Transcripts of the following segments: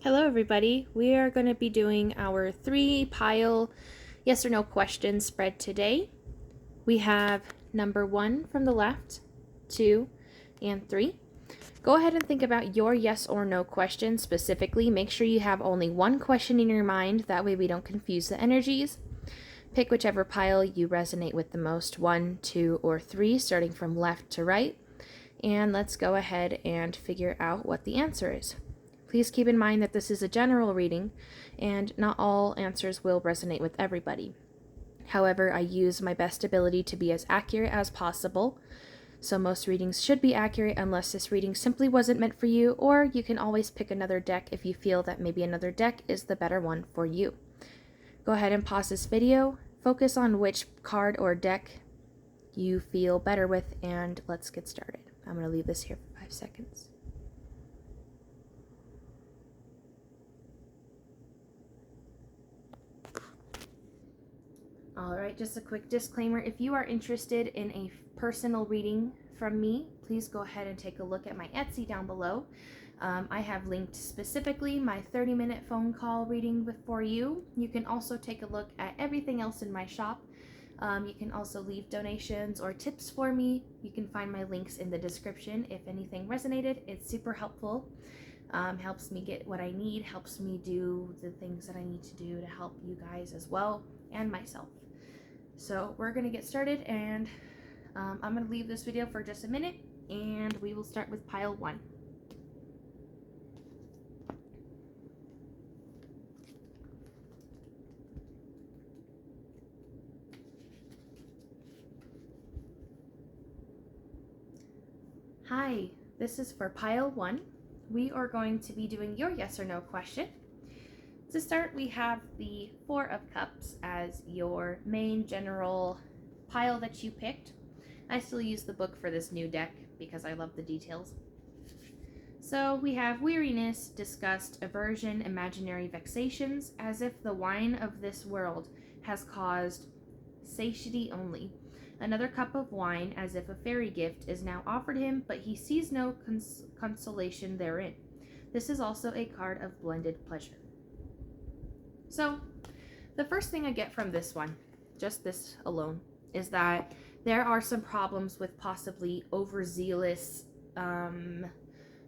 Hello everybody, we are going to be doing our 3-pile yes or no question spread today. We have number 1 from the left, 2, and 3. Go ahead and think about your yes or no question specifically. Make sure you have only one question in your mind, that way we don't confuse the energies. Pick whichever pile you resonate with the most, 1, 2, or 3, starting from left to right. And let's go ahead and figure out what the answer is. Please keep in mind that this is a general reading, and not all answers will resonate with everybody. However, I use my best ability to be as accurate as possible, so most readings should be accurate unless this reading simply wasn't meant for you, or you can always pick another deck if you feel that maybe another deck is the better one for you. Go ahead and pause this video, focus on which card or deck you feel better with, and let's get started. I'm going to leave this here for 5 seconds. Alright, just a quick disclaimer. If you are interested in a personal reading from me, please go ahead and take a look at my Etsy down below. I have linked specifically my 30-minute phone call reading for you. You can also take a look at everything else in my shop. You can also leave donations or tips for me. You can find my links in the description. If anything resonated, it's super helpful. Helps me get what I need, helps me do the things that I need to do to help you guys as well, and myself. So we're going to get started, and I'm going to leave this video for just a minute, and we will start with pile 1. Hi, this is for pile 1. We are going to be doing your yes or no question. To start, we have the 4 of Cups as your main general pile that you picked. I still use the book for this new deck because I love the details. So we have weariness, disgust, aversion, imaginary vexations, as if the wine of this world has caused satiety only. Another cup of wine, as if a fairy gift is now offered him, but he sees no consolation therein. This is also a card of blended pleasure. So, the first thing I get from this one, just this alone, is that there are some problems with possibly overzealous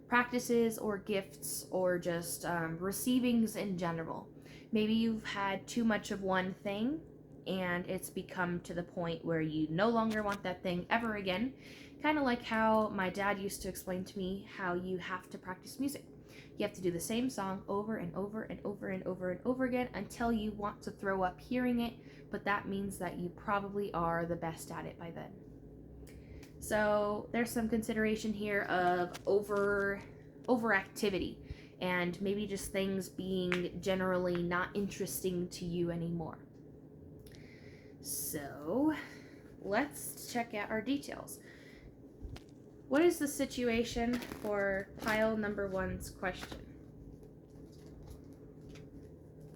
practices or gifts or just receivings in general. Maybe you've had too much of one thing and it's become to the point where you no longer want that thing ever again. Kind of like how my dad used to explain to me how you have to practice music. You have to do the same song over and over and over and over and over again until you want to throw up hearing it, but that means that you probably are the best at it by then. So there's some consideration here of overactivity and maybe just things being generally not interesting to you anymore. So let's check out our details. What is the situation for pile number 1's question?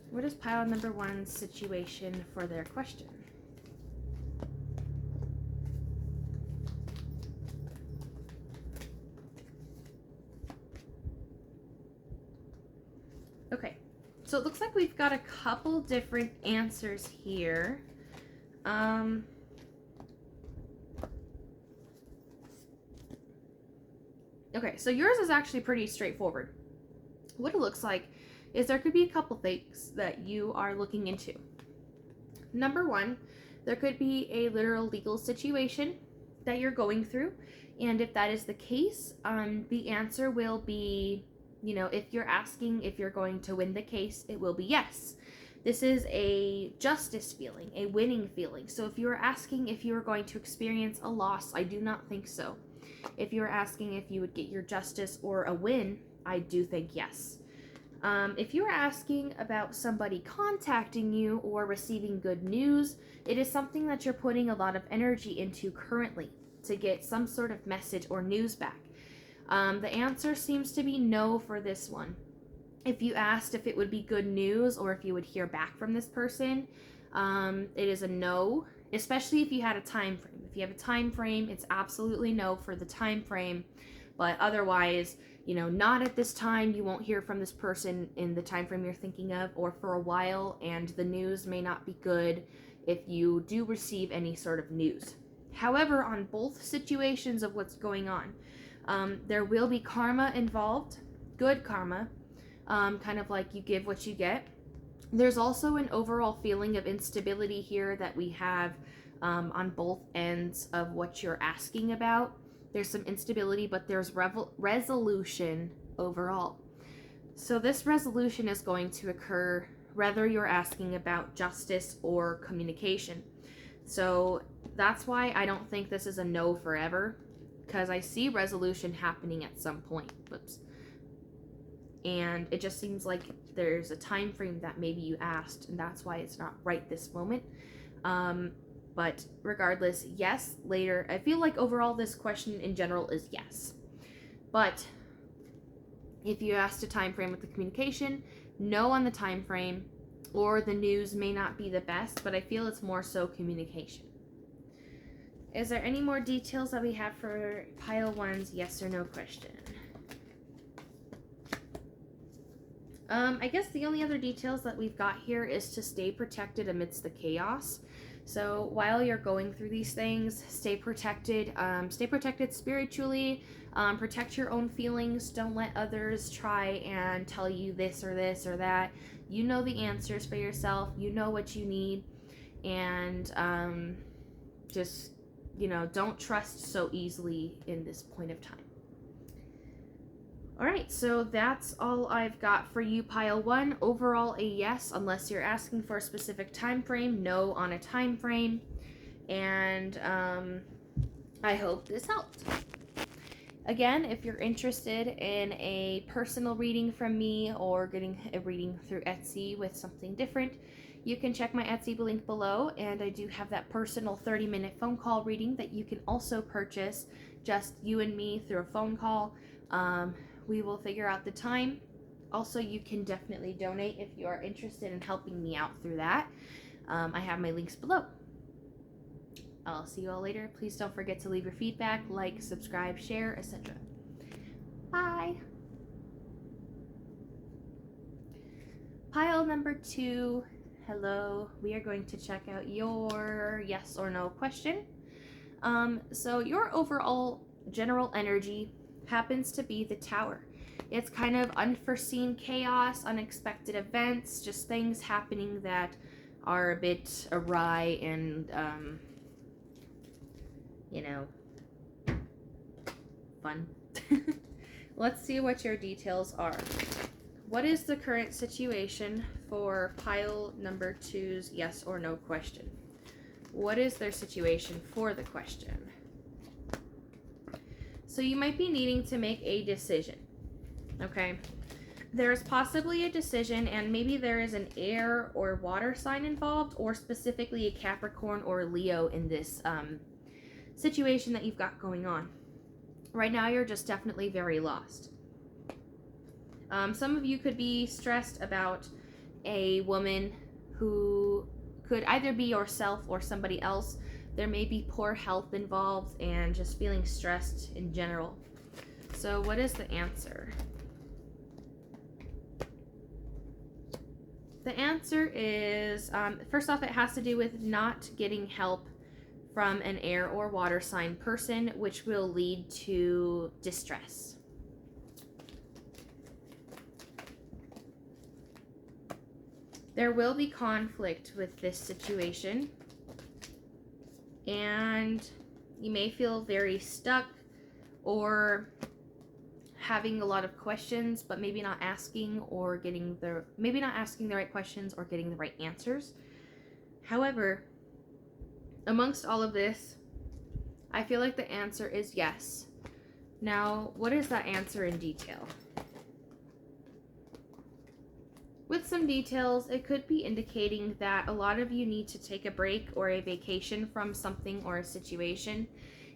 What is pile number 1's situation for their question? Okay, so it looks like we've got a couple different answers here. Okay, so yours is actually pretty straightforward. What it looks like is there could be a couple things that you are looking into. Number 1, there could be a literal legal situation that you're going through, and if that is the case, the answer will be, if you're asking if you're going to win the case, it will be yes. This is a justice feeling, a winning feeling. So if you're asking if you're going to experience a loss, I do not think so. If you're asking if you would get your justice or a win, I do think yes. If you're asking about somebody contacting you or receiving good news, it is something that you're putting a lot of energy into currently to get some sort of message or news back. The answer seems to be no for this one. If you asked if it would be good news or if you would hear back from this person, it is a no, especially if you had a time frame. If you have a time frame, it's absolutely no for the time frame, but otherwise not at this time, you won't hear from this person in the time frame you're thinking of, or for a while, and the news may not be good if you do receive any sort of news. However, on both situations of what's going on, there will be karma involved, good karma, kind of like you give what you get. There's also an overall feeling of instability here that we have on both ends of what you're asking about. There's some instability, but there's resolution overall. So this resolution is going to occur whether you're asking about justice or communication. So that's why I don't think this is a no forever, because I see resolution happening at some point. Whoops. And it just seems like there's a time frame that maybe you asked, and that's why it's not right this moment. But regardless, yes, later. I feel like overall this question in general is yes. But if you asked a time frame with the communication, no on the time frame, or the news may not be the best, but I feel it's more so communication. Is there any more details that we have for pile 1's yes or no question? I guess the only other details that we've got here is to stay protected amidst the chaos. So while you're going through these things, stay protected spiritually, protect your own feelings. Don't let others try and tell you this or that. You know the answers for yourself. You know what you need. And just, don't trust so easily in this point of time. All right, so that's all I've got for you, pile 1. Overall, a yes, unless you're asking for a specific time frame. No on a time frame. And I hope this helped. Again, if you're interested in a personal reading from me or getting a reading through Etsy with something different, you can check my Etsy link below, and I do have that personal 30-minute phone call reading that you can also purchase, just you and me through a phone call. We will figure out the time. Also, you can definitely donate if you are interested in helping me out through that. I have my links below. I'll see you all later. Please don't forget to leave your feedback, like, subscribe, share, etc. Bye. Pile number 2. Hello. We are going to check out your yes or no question. So your overall general energy happens to be the Tower. It's kind of unforeseen chaos, unexpected events, just things happening that are a bit awry and, fun. Let's see what your details are. What is the current situation for pile number 2's yes or no question? What is their situation for the question? So you might be needing to make a decision, okay? There's possibly a decision, and maybe there is an air or water sign involved, or specifically a Capricorn or a Leo in this situation that you've got going on. Right now, you're just definitely very lost. Some of you could be stressed about a woman who could either be yourself or somebody else. There may be poor health involved and just feeling stressed in general. So what is the answer? The answer is, first off, it has to do with not getting help from an air or water sign person, which will lead to distress. There will be conflict with this situation, and you may feel very stuck or having a lot of questions, but maybe not asking or getting maybe not asking the right questions or getting the right answers. However, amongst all of this, I feel like the answer is yes. Now, what is that answer in detail? With some details, it could be indicating that a lot of you need to take a break or a vacation from something or a situation,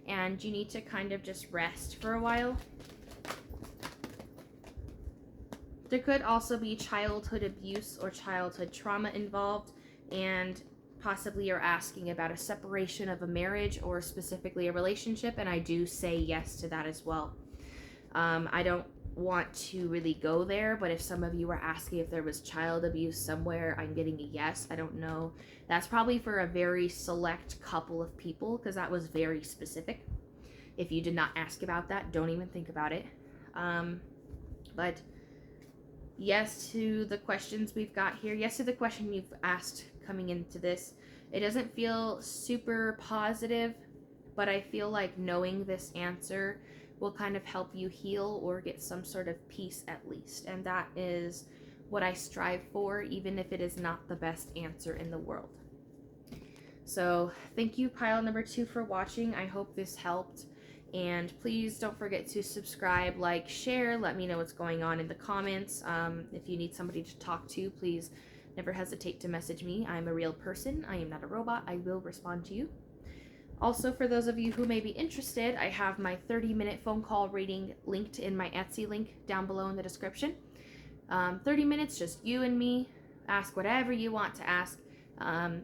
and you need to kind of just rest for a while. There could also be childhood abuse or childhood trauma involved, and possibly you're asking about a separation of a marriage or specifically a relationship, and I do say yes to that as well. I don't want to really go there, but if some of you were asking if there was child abuse somewhere, I'm getting a yes. I don't know. That's probably for a very select couple of people, because that was very specific. If you did not ask about that, don't even think about it. But yes to the questions we've got here. Yes to the question you've asked coming into this. It doesn't feel super positive, but I feel like knowing this answer will kind of help you heal or get some sort of peace at least. And that is what I strive for, even if it is not the best answer in the world. So thank you, pile number 2, for watching. I hope this helped. And please don't forget to subscribe, like, share. Let me know what's going on in the comments. If you need somebody to talk to, please never hesitate to message me. I'm a real person. I am not a robot. I will respond to you. Also, for those of you who may be interested, I have my 30-minute phone call reading linked in my Etsy link down below in the description. 30 minutes, just you and me. Ask whatever you want to ask.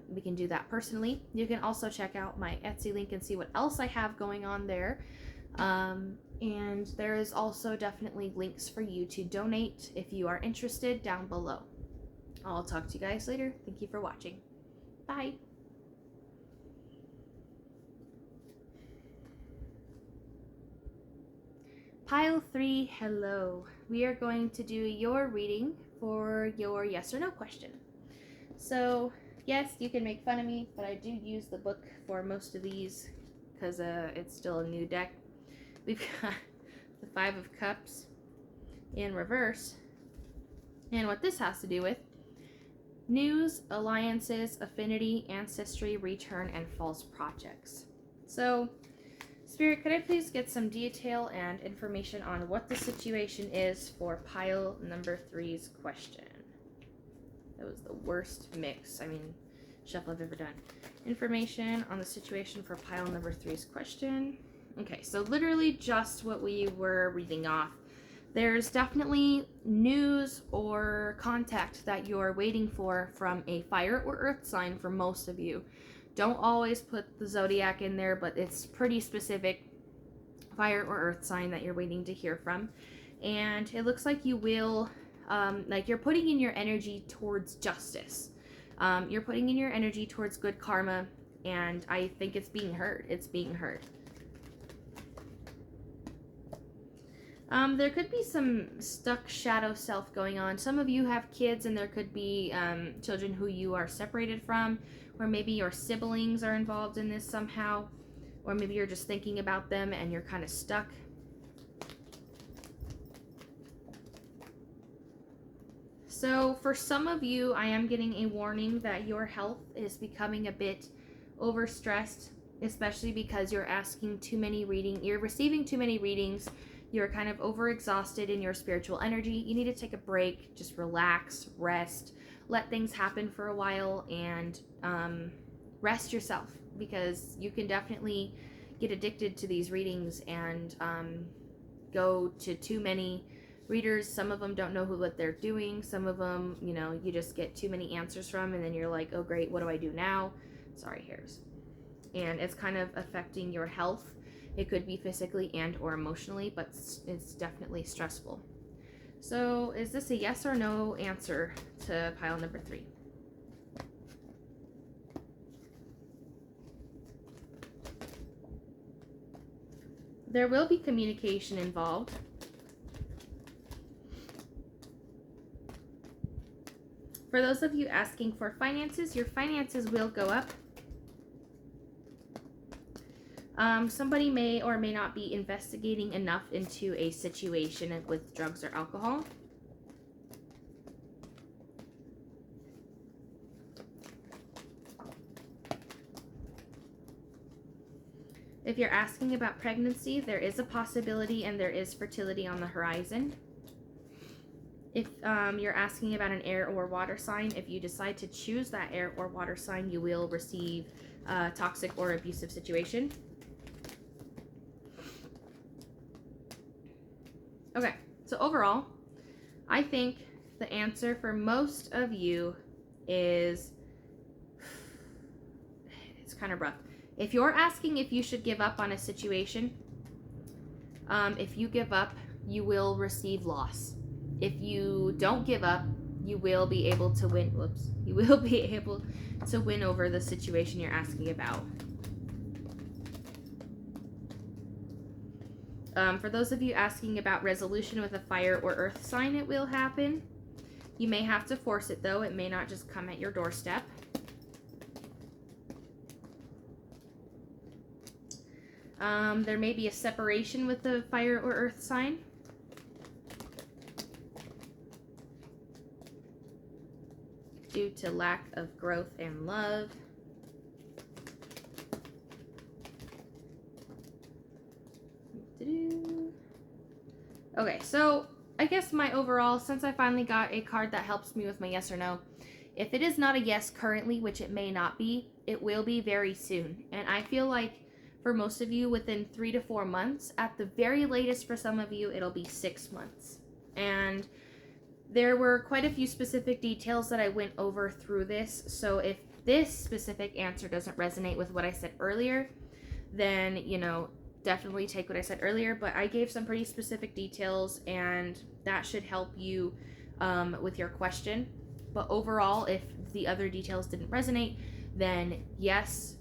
We can do that personally. You can also check out my Etsy link and see what else I have going on there. And there is also definitely links for you to donate if you are interested down below. I'll talk to you guys later. Thank you for watching. Bye. Pile 3, hello. We are going to do your reading for your yes or no question. So, yes, you can make fun of me, but I do use the book for most of these because it's still a new deck. We've got the 5 of Cups in reverse. And what this has to do with: news, alliances, affinity, ancestry, return, and false projects. So, Spirit, could I please get some detail and information on what the situation is for pile number 3's question? That was the worst mix, shuffle I've ever done. Information on the situation for pile number 3's question. Okay, so literally just what we were reading off. There's definitely news or contact that you're waiting for from a fire or earth sign for most of you. Don't always put the zodiac in there, but it's pretty specific fire or earth sign that you're waiting to hear from. And it looks like you will, like you're putting in your energy towards justice. You're putting in your energy towards good karma, and I think it's being heard. It's being heard. There could be some stuck shadow self going on. Some of you have kids, and there could be children who you are separated from, or maybe your siblings are involved in this somehow, or maybe you're just thinking about them and you're kind of stuck. So for some of you, I am getting a warning that your health is becoming a bit overstressed, especially because you're asking too many you're receiving too many readings. You're kind of overexhausted in your spiritual energy. You need to take a break, just relax, rest, let things happen for a while, and rest yourself, because you can definitely get addicted to these readings and go to too many readers. Some of them don't know what they're doing. Some of them, you just get too many answers from, and then you're like, oh great, what do I do now? Sorry, hairs. And it's kind of affecting your health. It could be physically and or emotionally, but it's definitely stressful. So is this a yes or no answer to pile number 3? There will be communication involved. For those of you asking for finances, your finances will go up. Somebody may or may not be investigating enough into a situation with drugs or alcohol. If you're asking about pregnancy, there is a possibility and there is fertility on the horizon. If you're asking about an air or water sign, if you decide to choose that air or water sign, you will receive a toxic or abusive situation. Okay, so overall, I think the answer for most of you is, it's kind of rough. If you're asking if you should give up on a situation, if you give up, you will receive loss. If you don't give up, you will be able to win. Whoops. You will be able to win over the situation you're asking about. For those of you asking about resolution with a fire or earth sign, it will happen. You may have to force it, though. It may not just come at your doorstep. There may be a separation with a fire or earth sign. Due to lack of growth and love. Okay, so I guess my overall, since I finally got a card that helps me with my yes or no, if it is not a yes currently, which it may not be, it will be very soon. And I feel like for most of you, within 3 to 4 months, at the very latest for some of you, it'll be 6 months. And there were quite a few specific details that I went over through this. So if this specific answer doesn't resonate with what I said earlier, then, you know, definitely take what I said earlier. But I gave some pretty specific details, and that should help you with your question. But overall, if the other details didn't resonate, then yes,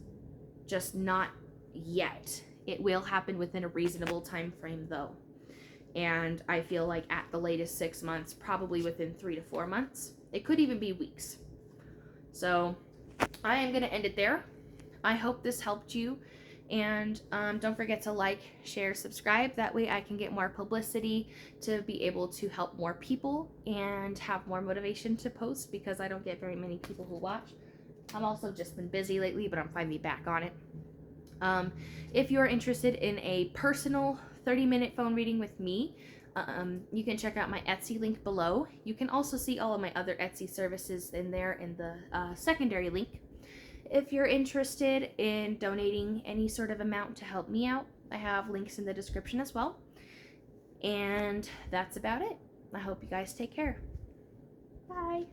just not yet. It will happen within a reasonable time frame, though. And I feel like at the latest 6 months, probably within 3 to 4 months. It could even be weeks. So I am going to end it there. I hope this helped you. And don't forget to like, share, subscribe. That way I can get more publicity to be able to help more people and have more motivation to post, because I don't get very many people who watch. I'm also just been busy lately, but I'm finally back on it. If you're interested in a personal 30-minute phone reading with me, you can check out my Etsy link below. You can also see all of my other Etsy services in there in the secondary link. If you're interested in donating any sort of amount to help me out, I have links in the description as well. And that's about it. I hope you guys take care. Bye.